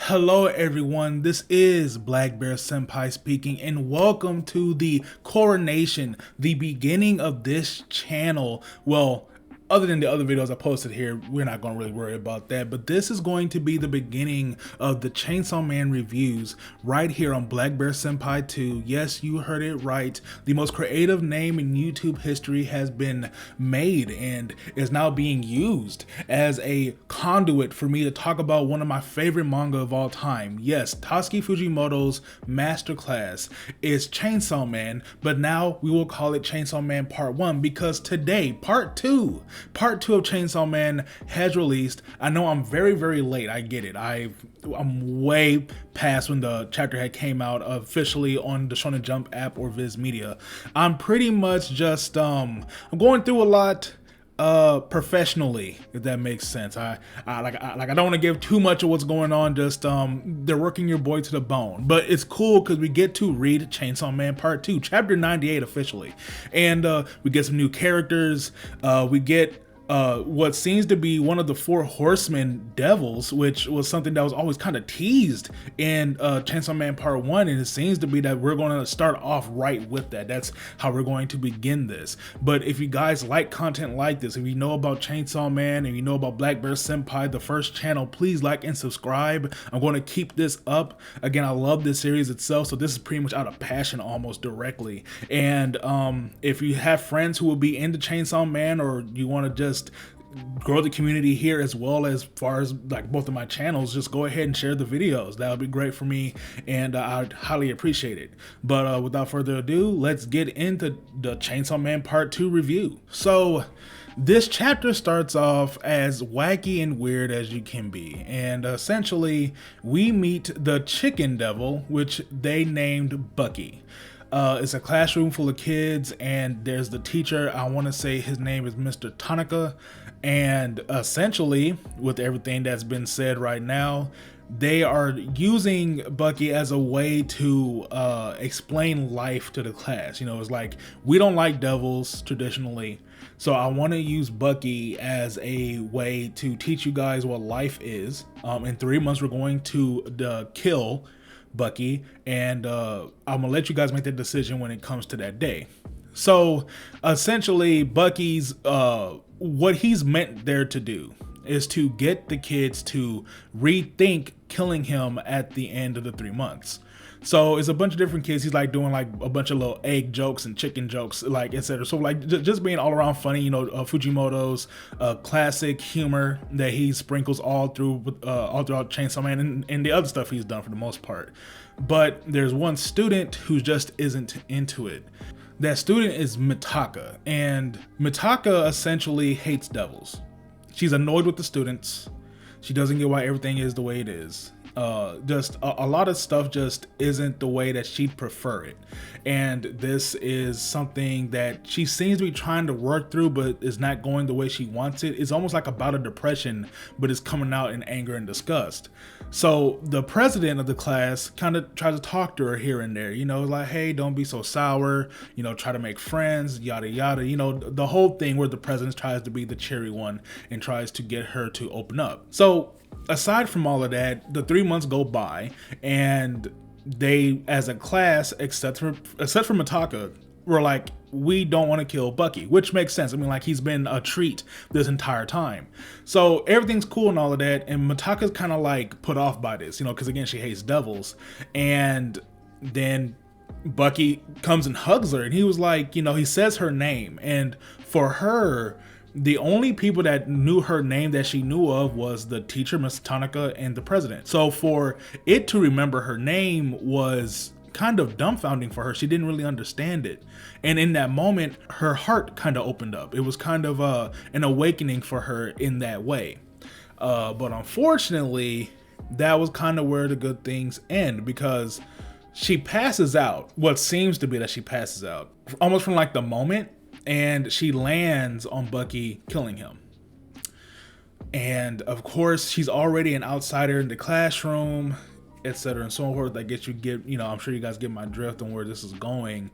Hello everyone, this is Black Bear Senpai speaking, and welcome to the coronation, the beginning of this channel. Well, other than the other videos I posted here, we're not going to really worry about that, but this is going to be the beginning of the Chainsaw Man reviews right here on Black Bear Senpai 2. Yes, you heard it right. The most creative name in YouTube history has been made and is now being used as a conduit for me to talk about one of my favorite manga of all time. Yes, Tatsuki Fujimoto's masterclass is Chainsaw Man, but now we will call it Chainsaw Man Part 1 because today, Part 2 of Chainsaw Man has released. I know I'm very late. I get it. I'm way past when the chapter had came out officially on the Shonen Jump app or Viz Media. I'm pretty much just I'm going through a lot professionally, if that makes sense. I don't want to give too much of what's going on. Just they're working your boy to the bone, but it's cool because we get to read Chainsaw Man Part 2, chapter 98 officially, and we get some new characters. We get what seems to be one of the four horsemen devils, which was something that was always kind of teased in Chainsaw Man Part 1, and it seems to be that we're going to start off right with that. That's how we're going to begin this. But if you guys like content like this, if you know about Chainsaw Man and you know about Black Bear Senpai, the first channel, please like and subscribe. I'm going to keep this up. Again, I love this series itself, so this is pretty much out of passion almost directly. And if you have friends who will be into Chainsaw Man, or you want to just grow the community here as well as far as like both of my channels, just go ahead and share the videos. That would be great for me, and I'd highly appreciate it. But without further ado, let's get into the Chainsaw Man Part 2 review. So this chapter starts off as wacky and weird as you can be, and essentially we meet the chicken devil, which they named Bucky. It's a classroom full of kids, and there's the teacher. I want to say his name is Mr. Tanaka, and essentially, with everything that's been said right now, they are using Bucky as a way to explain life to the class. You know, it's like, we don't like devils traditionally, so I want to use Bucky as a way to teach you guys what life is. In 3 months, we're going to kill Bucky, and I'm gonna let you guys make that decision when it comes to that day. So essentially, Bucky's what he's meant there to do is to get the kids to rethink killing him at the end of the 3 months. So it's a bunch of different kids. He's like doing like a bunch of little egg jokes and chicken jokes, like etc. So like just being all around funny, you know, Fujimoto's classic humor that he sprinkles all throughout Chainsaw Man and the other stuff he's done for the most part. But there's one student who just isn't into it. That student is Mitaka, and Mitaka essentially hates devils. She's annoyed with the students. She doesn't get why everything is the way it is. Just a lot of stuff just isn't the way that she'd prefer it, and this is something that she seems to be trying to work through, but is not going the way she wants it. It's almost like a bout of depression, but it's coming out in anger and disgust. So the president of the class kind of tries to talk to her here and there, you know, like, hey, don't be so sour, you know, try to make friends, yada yada, you know, the whole thing where the president tries to be the cheery one and tries to get her to open up. So aside from all of that, the 3 months go by, and they, as a class, except for Mitaka, were like, we don't want to kill Bucky, which makes sense. I mean, like, he's been a treat this entire time. So everything's cool and all of that, and Mitaka's kind of like put off by this, you know, because again, she hates devils. And then Bucky comes and hugs her, and he was like, you know, he says her name, and for her, the only people that knew her name that she knew of was the teacher, Miss Tanaka, and the president. So for it to remember her name was kind of dumbfounding for her. She didn't really understand it. And in that moment, her heart kind of opened up. It was kind of an awakening for her in that way. But unfortunately, that was kind of where the good things end, because she passes out. What seems to be that she passes out almost from like the moment, and she lands on Bucky killing him. And of course, she's already an outsider in the classroom, etc. and so forth. That you know, I'm sure you guys get my drift on where this is going.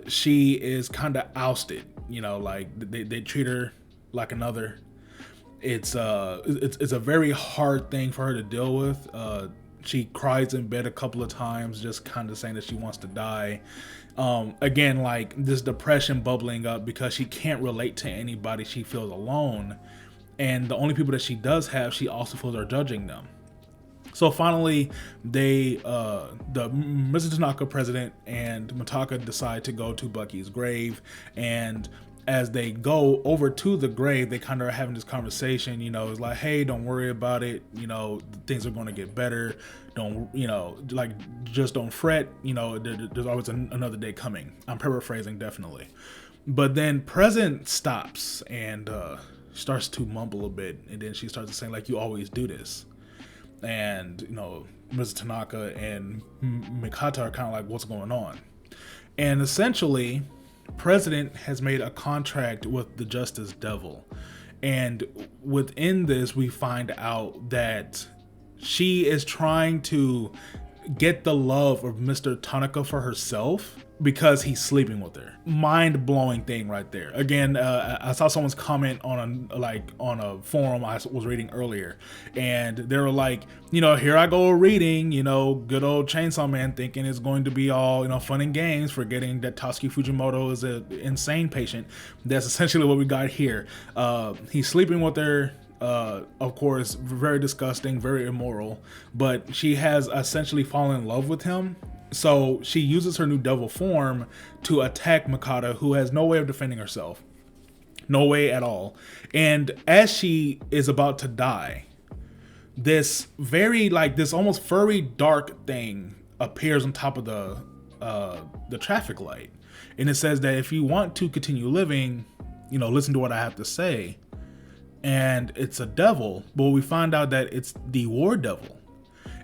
She is kind of ousted, you know, like they treat her like another. It's a very hard thing for her to deal with. She cries in bed a couple of times, just kind of saying that she wants to die. Again, like this depression bubbling up because she can't relate to anybody. She feels alone, and the only people that she does have, she also feels are judging them. So finally, the Mr. Tanaka president and Mitaka decide to go to Bucky's grave, and as they go over to the grave, they kind of are having this conversation. It's like, hey, don't worry about it. Things are going to get better. Don't, like, just don't fret. There's always another day coming. I'm paraphrasing, definitely. But then President stops and starts to mumble a bit, and then she starts to say, like, you always do this. And Mr. Tanaka and Mikata are kind of like, what's going on? And essentially, President has made a contract with the Justice Devil, and within this we find out that she is trying to get the love of Mr. Tanaka for herself because he's sleeping with her. Mind-blowing thing right there. Again, I saw someone's comment on a forum I was reading earlier, and they were like, here I go reading, good old Chainsaw Man, thinking it's going to be all, fun and games, forgetting that Tatsuki Fujimoto is an insane patient. That's essentially what we got here. He's sleeping with her. Of course, very disgusting, very immoral, but she has essentially fallen in love with him. So she uses her new devil form to attack Mikata, who has no way of defending herself. No way at all. And as she is about to die, this this almost furry dark thing appears on top of the traffic light. And it says that if you want to continue living, listen to what I have to say. And it's a devil, but we find out that it's the War Devil.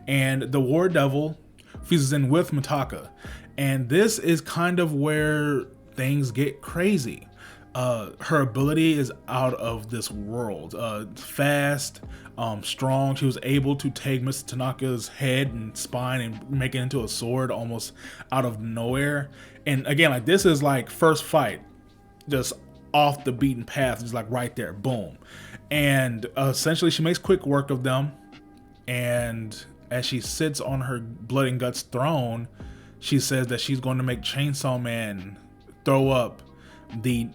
And the War Devil fuses in with Mitaka. And this is kind of where things get crazy. Her ability is out of this world. Fast, strong. She was able to take Mr. Tanaka's head and spine and make it into a sword almost out of nowhere. And again, like, this is like first fight, just off the beaten path, just like right there, boom. And essentially she makes quick work of them, and as she sits on her blood and guts throne, she says that she's going to make Chainsaw Man throw up the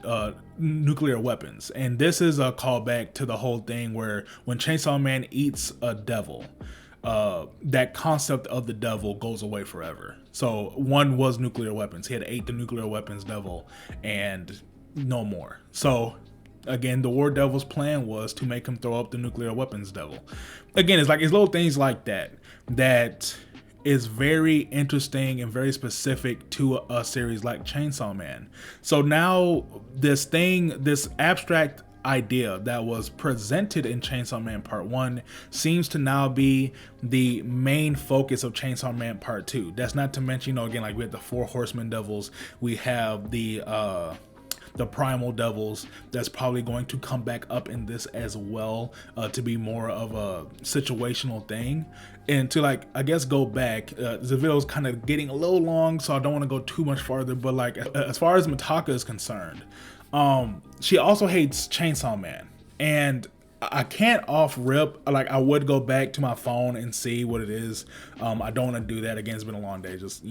nuclear weapons. And this is a callback to the whole thing where when Chainsaw Man eats a devil, that concept of the devil goes away forever. So one was nuclear weapons. He had ate the nuclear weapons devil and no more. So again, the War Devil's plan was to make him throw up the nuclear weapons devil. Again, it's little things like that is very interesting and very specific to a series like Chainsaw Man. So now this abstract idea that was presented in Chainsaw Man Part 1 seems to now be the main focus of Chainsaw Man Part 2. That's not to mention, again, like we have the 4 Horsemen Devils, we have the Primal Devils that's probably going to come back up in this as well, to be more of a situational thing. And to I guess go back, the video is kind of getting a little long, so I don't want to go too much farther, but as far as Mitaka is concerned, she also hates Chainsaw Man. And I can't off rip, I would go back to my phone and see what it is. I don't want to do that. Again, it's been a long day, just,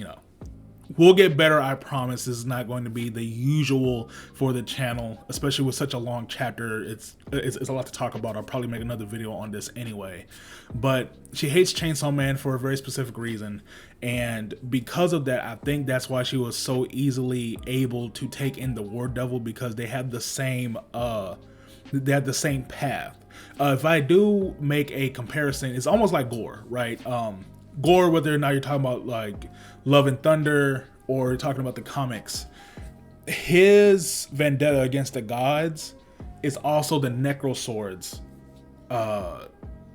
we'll get better, I promise. This is not going to be the usual for the channel, especially with such a long chapter. It's a lot to talk about. I'll probably make another video on this anyway. But she hates Chainsaw Man for a very specific reason, and because of that, I think that's why she was so easily able to take in the War Devil, because they have the same path. If I do make a comparison, it's almost like Gore, right? Gore, whether or not you're talking about Love and Thunder or you're talking about the comics, his vendetta against the gods is also the Necrosword's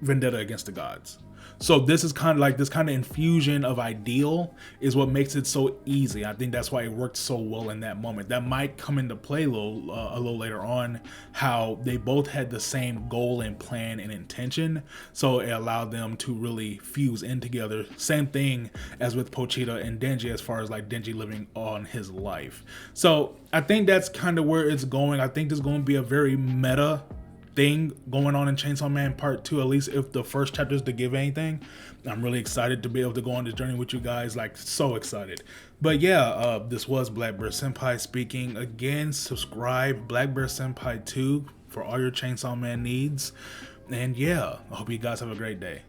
vendetta against the gods. So this is kind of this kind of infusion of ideal is what makes it so easy. I think that's why it worked so well in that moment. That might come into play a little later on, how they both had the same goal and plan and intention. So it allowed them to really fuse in together. Same thing as with Pochita and Denji, as far as Denji living on his life. So I think that's kind of where it's going. I think there's going to be a very meta thing going on in Chainsaw Man Part 2, at least if the first chapter is to give anything. I'm really excited to be able to go on this journey with you guys, like so excited. But yeah, this was Black Bear Senpai speaking. Again, subscribe Black Bear Senpai 2 for all your Chainsaw Man needs. And yeah, I hope you guys have a great day.